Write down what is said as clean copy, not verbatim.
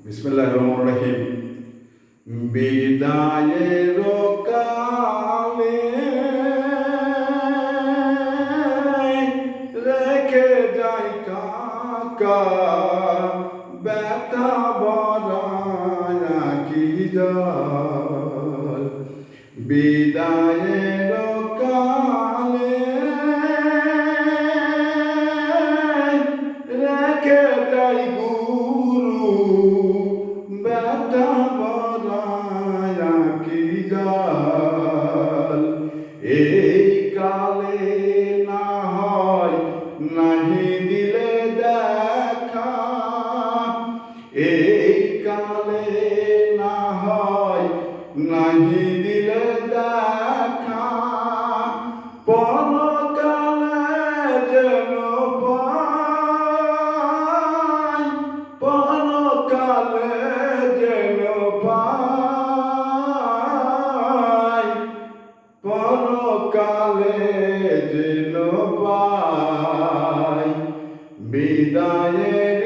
বিসমিল্লাহির রহমানির রহিম। বিদায়ের কালে রেখে যাই কাকা ব্যথা বড়ায়া কি জল। বিদায়ের কালে রেখে যাই গুরু ব্যথা বড়ায়া কি জল। এই কালে না হয় নাহি দিলে দেখা, এই কালে না হয় নাহি দিলে দেখা, পরকালে যেন পাই, পরকালে যেন পাই, পরকালে যেন পাই। বিদায়ের